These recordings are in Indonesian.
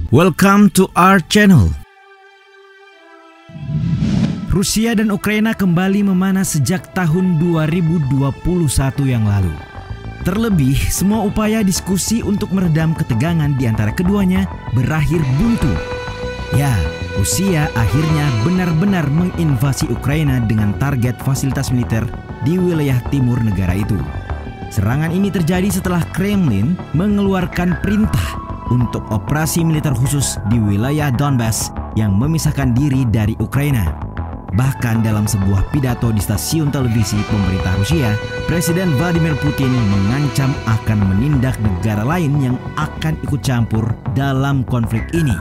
Welcome to our channel. Rusia dan Ukraina kembali memanas sejak tahun 2021 yang lalu. Terlebih, semua upaya diskusi untuk meredam ketegangan di antara keduanya berakhir buntu. Ya, Rusia akhirnya benar-benar menginvasi Ukraina dengan target fasilitas militer di wilayah timur negara itu. Serangan ini terjadi setelah Kremlin mengeluarkan perintah untuk operasi militer khusus di wilayah Donbas yang memisahkan diri dari Ukraina. Bahkan dalam sebuah pidato di stasiun televisi pemerintah Rusia, Presiden Vladimir Putin mengancam akan menindak negara lain yang akan ikut campur dalam konflik ini.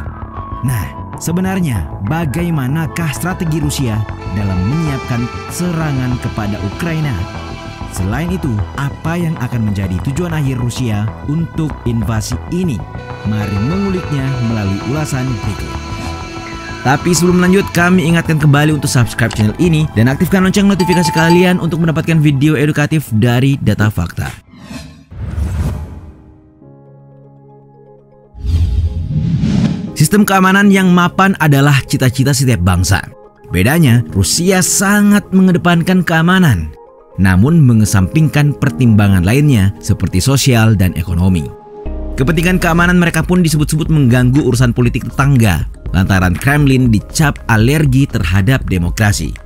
Nah, sebenarnya bagaimanakah strategi Rusia dalam menyiapkan serangan kepada Ukraina? Selain itu, apa yang akan menjadi tujuan akhir Rusia untuk invasi ini? Mari menguliknya melalui ulasan berikut. Tapi sebelum lanjut, kami ingatkan kembali untuk subscribe channel ini dan aktifkan lonceng notifikasi kalian untuk mendapatkan video edukatif dari Data Fakta. Sistem keamanan yang mapan adalah cita-cita setiap bangsa. Bedanya, Rusia sangat mengedepankan keamanan, namun mengesampingkan pertimbangan lainnya seperti sosial dan ekonomi. Kepentingan keamanan mereka pun disebut-sebut mengganggu urusan politik tetangga, lantaran Kremlin dicap alergi terhadap demokrasi.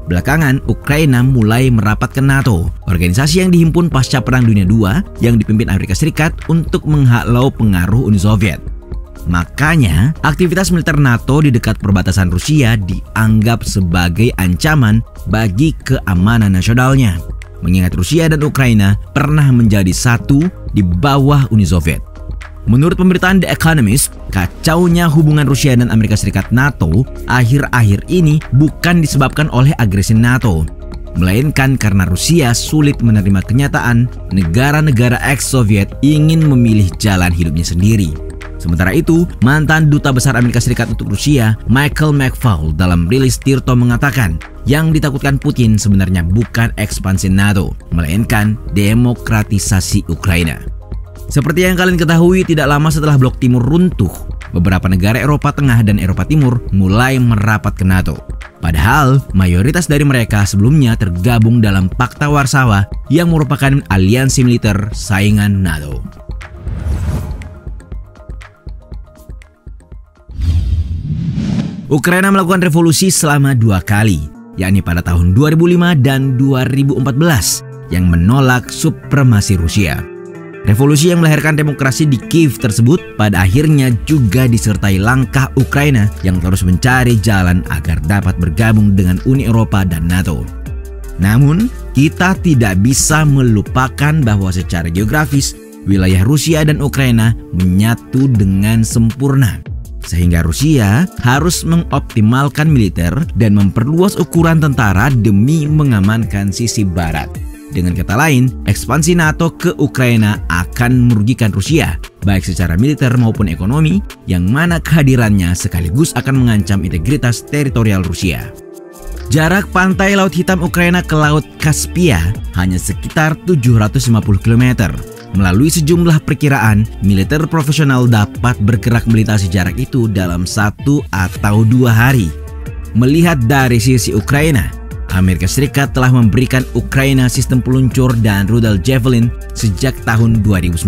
Belakangan, Ukraina mulai merapat ke NATO, organisasi yang dihimpun pasca Perang Dunia II yang dipimpin Amerika Serikat untuk menghalau pengaruh Uni Soviet. Makanya, aktivitas militer NATO di dekat perbatasan Rusia dianggap sebagai ancaman bagi keamanan nasionalnya, mengingat Rusia dan Ukraina pernah menjadi satu di bawah Uni Soviet. Menurut pemberitaan The Economist, kacaunya hubungan Rusia dan Amerika Serikat NATO akhir-akhir ini bukan disebabkan oleh agresi NATO, melainkan karena Rusia sulit menerima kenyataan negara-negara ex-Soviet ingin memilih jalan hidupnya sendiri. Sementara itu, mantan Duta Besar Amerika Serikat untuk Rusia, Michael McFaul, dalam rilis Tirto mengatakan, yang ditakutkan Putin sebenarnya bukan ekspansi NATO, melainkan demokratisasi Ukraina. Seperti yang kalian ketahui, tidak lama setelah Blok Timur runtuh, beberapa negara Eropa Tengah dan Eropa Timur mulai merapat ke NATO. Padahal, mayoritas dari mereka sebelumnya tergabung dalam Pakta Warsawa yang merupakan aliansi militer saingan NATO. Ukraina melakukan revolusi selama 2 kali, yakni pada tahun 2005 dan 2014, yang menolak supremasi Rusia. Revolusi yang melahirkan demokrasi di Kiev tersebut pada akhirnya juga disertai langkah Ukraina yang terus mencari jalan agar dapat bergabung dengan Uni Eropa dan NATO. Namun, kita tidak bisa melupakan bahwa secara geografis, wilayah Rusia dan Ukraina menyatu dengan sempurna. Sehingga Rusia harus mengoptimalkan militer dan memperluas ukuran tentara demi mengamankan sisi barat. Dengan kata lain, ekspansi NATO ke Ukraina akan merugikan Rusia, baik secara militer maupun ekonomi, yang mana kehadirannya sekaligus akan mengancam integritas teritorial Rusia. Jarak pantai Laut Hitam Ukraina ke Laut Kaspia hanya sekitar 750 km. Melalui sejumlah perkiraan, militer profesional dapat bergerak melintasi jarak itu dalam 1 atau 2 hari. Melihat dari sisi Ukraina, Amerika Serikat telah memberikan Ukraina sistem peluncur dan rudal Javelin sejak tahun 2019.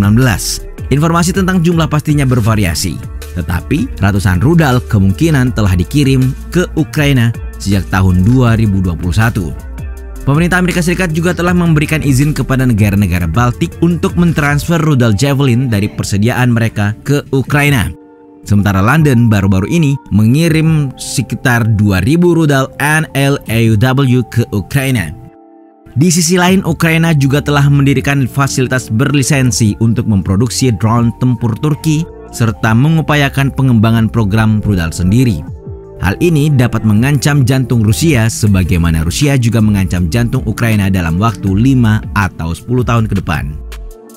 Informasi tentang jumlah pastinya bervariasi, tetapi ratusan rudal kemungkinan telah dikirim ke Ukraina sejak tahun 2021. Pemerintah Amerika Serikat juga telah memberikan izin kepada negara-negara Baltik untuk mentransfer rudal Javelin dari persediaan mereka ke Ukraina. Sementara London baru-baru ini mengirim sekitar 2.000 rudal NLAW ke Ukraina. Di sisi lain, Ukraina juga telah mendirikan fasilitas berlisensi untuk memproduksi drone tempur Turki serta mengupayakan pengembangan program rudal sendiri. Hal ini dapat mengancam jantung Rusia sebagaimana Rusia juga mengancam jantung Ukraina dalam waktu 5 atau 10 tahun ke depan.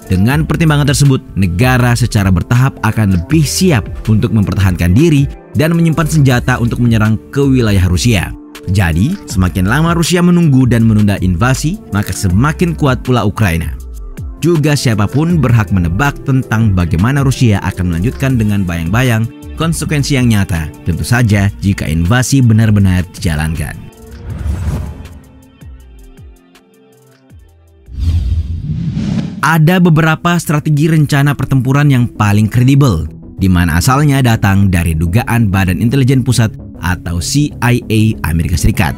Dengan pertimbangan tersebut, negara secara bertahap akan lebih siap untuk mempertahankan diri dan menyimpan senjata untuk menyerang ke wilayah Rusia. Jadi, semakin lama Rusia menunggu dan menunda invasi, maka semakin kuat pula Ukraina. Juga siapapun berhak menebak tentang bagaimana Rusia akan melanjutkan dengan bayang-bayang konsekuensi yang nyata, tentu saja jika invasi benar-benar dijalankan. Ada beberapa strategi rencana pertempuran yang paling kredibel, di mana asalnya datang dari dugaan Badan Intelijen Pusat atau CIA Amerika Serikat,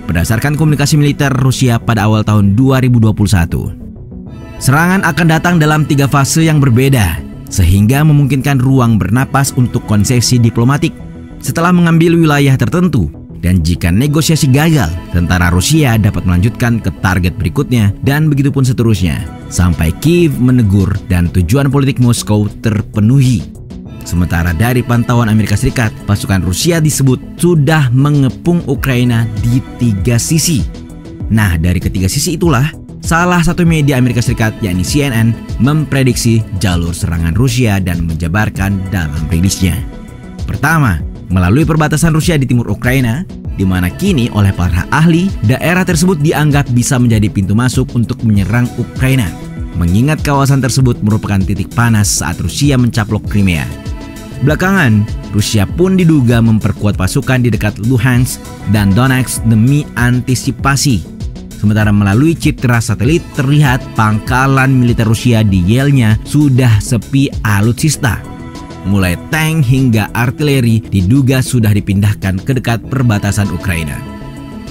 berdasarkan komunikasi militer Rusia pada awal tahun 2021. Serangan akan datang dalam 3 fase yang berbeda, sehingga memungkinkan ruang bernapas untuk konsesi diplomatik setelah mengambil wilayah tertentu. Dan jika negosiasi gagal, tentara Rusia dapat melanjutkan ke target berikutnya dan begitu pun seterusnya, sampai Kiev menegur dan tujuan politik Moskow terpenuhi. Sementara dari pantauan Amerika Serikat, pasukan Rusia disebut sudah mengepung Ukraina di 3 sisi. Nah, dari ketiga sisi itulah salah satu media Amerika Serikat, yakni CNN, memprediksi jalur serangan Rusia dan menjabarkan dalam rilisnya. Pertama, melalui perbatasan Rusia di timur Ukraina, di mana kini oleh para ahli, daerah tersebut dianggap bisa menjadi pintu masuk untuk menyerang Ukraina, mengingat kawasan tersebut merupakan titik panas saat Rusia mencaplok Crimea. Belakangan, Rusia pun diduga memperkuat pasukan di dekat Luhansk dan Donetsk demi antisipasi. Sementara melalui citra satelit terlihat pangkalan militer Rusia di Yelnya sudah sepi alutsista. Mulai tank hingga artileri diduga sudah dipindahkan ke dekat perbatasan Ukraina.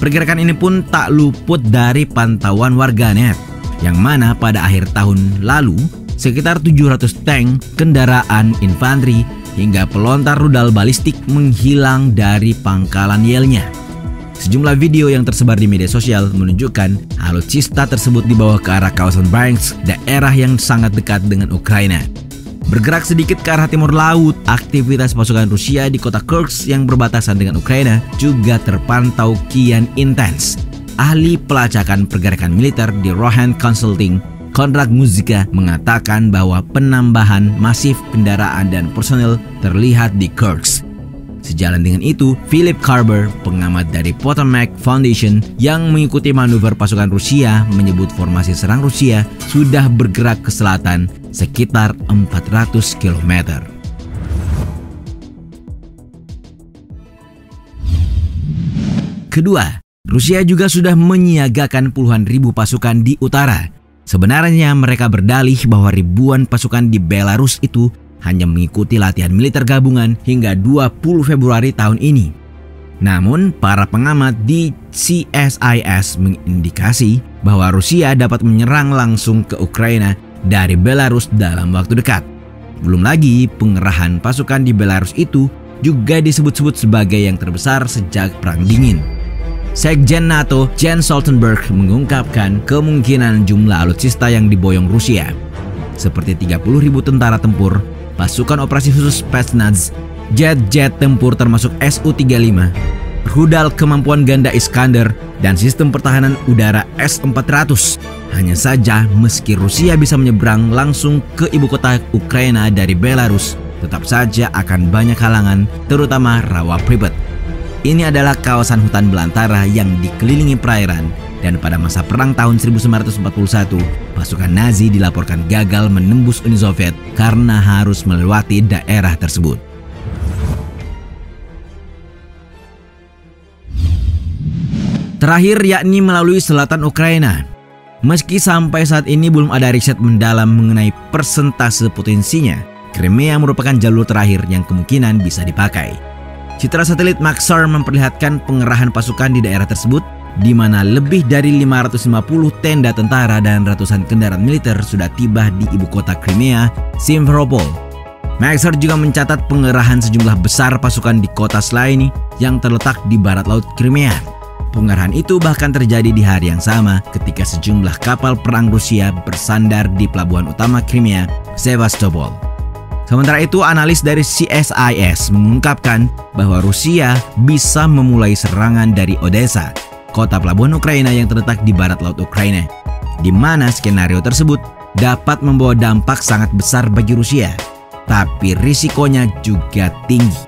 Pergerakan ini pun tak luput dari pantauan warganet, yang mana pada akhir tahun lalu sekitar 700 tank, kendaraan infanteri, hingga pelontar rudal balistik menghilang dari pangkalan Yelnya. Sejumlah video yang tersebar di media sosial menunjukkan alutsista tersebut dibawa ke arah kawasan Bryansk, daerah yang sangat dekat dengan Ukraina. Bergerak sedikit ke arah timur laut, aktivitas pasukan Rusia di kota Kursk yang berbatasan dengan Ukraina juga terpantau kian intens. Ahli pelacakan pergerakan militer di Rohan Consulting, Konrad Muzika, mengatakan bahwa penambahan masif kendaraan dan personel terlihat di Kursk. Sejalan dengan itu, Philip Carver, pengamat dari Potomac Foundation yang mengikuti manuver pasukan Rusia, menyebut formasi serang Rusia sudah bergerak ke selatan sekitar 400 km. Kedua, Rusia juga sudah menyiagakan puluhan ribu pasukan di utara. Sebenarnya mereka berdalih bahwa ribuan pasukan di Belarus itu hanya mengikuti latihan militer gabungan hingga 20 Februari tahun ini. Namun, para pengamat di CSIS mengindikasi bahwa Rusia dapat menyerang langsung ke Ukraina dari Belarus dalam waktu dekat. Belum lagi, pengerahan pasukan di Belarus itu juga disebut-sebut sebagai yang terbesar sejak Perang Dingin. Sekjen NATO Jens Stoltenberg mengungkapkan kemungkinan jumlah alutsista yang diboyong Rusia, seperti 30.000 tentara tempur, pasukan operasi khusus Spetsnaz, jet-jet tempur termasuk Su-35, rudal kemampuan ganda Iskander, dan sistem pertahanan udara S-400. Hanya saja, meski Rusia bisa menyeberang langsung ke ibu kota Ukraina dari Belarus, tetap saja akan banyak halangan, terutama rawa Pripyat. Ini adalah kawasan hutan belantara yang dikelilingi perairan, dan pada masa perang tahun 1941, pasukan Nazi dilaporkan gagal menembus Uni Soviet karena harus melewati daerah tersebut. Terakhir, yakni melalui selatan Ukraina. Meski sampai saat ini belum ada riset mendalam mengenai persentase potensinya, Crimea merupakan jalur terakhir yang kemungkinan bisa dipakai. Citra satelit Maxar memperlihatkan pengerahan pasukan di daerah tersebut, di mana lebih dari 550 tenda tentara dan ratusan kendaraan militer sudah tiba di ibu kota Crimea, Simferopol. Maxar juga mencatat pengerahan sejumlah besar pasukan di kota Slaini yang terletak di barat laut Crimea. Pengerahan itu bahkan terjadi di hari yang sama ketika sejumlah kapal perang Rusia bersandar di pelabuhan utama Crimea, Sevastopol. Sementara itu, analis dari CSIS mengungkapkan bahwa Rusia bisa memulai serangan dari Odessa, kota pelabuhan Ukraina yang terletak di barat laut Ukraina, di mana skenario tersebut dapat membawa dampak sangat besar bagi Rusia, tapi risikonya juga tinggi.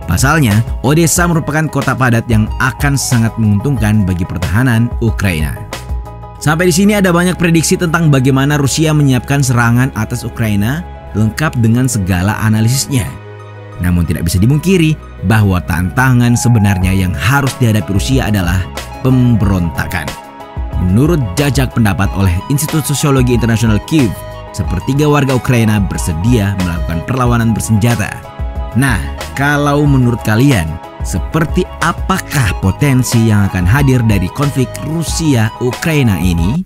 Pasalnya, Odessa merupakan kota padat yang akan sangat menguntungkan bagi pertahanan Ukraina. Sampai di sini ada banyak prediksi tentang bagaimana Rusia menyiapkan serangan atas Ukraina, lengkap dengan segala analisisnya. Namun tidak bisa dimungkiri bahwa tantangan sebenarnya yang harus dihadapi Rusia adalah pemberontakan. Menurut jajak pendapat oleh Institut Sosiologi Internasional Kiev, sepertiga warga Ukraina bersedia melakukan perlawanan bersenjata. Nah, kalau menurut kalian, seperti apakah potensi yang akan hadir dari konflik Rusia-Ukraina ini?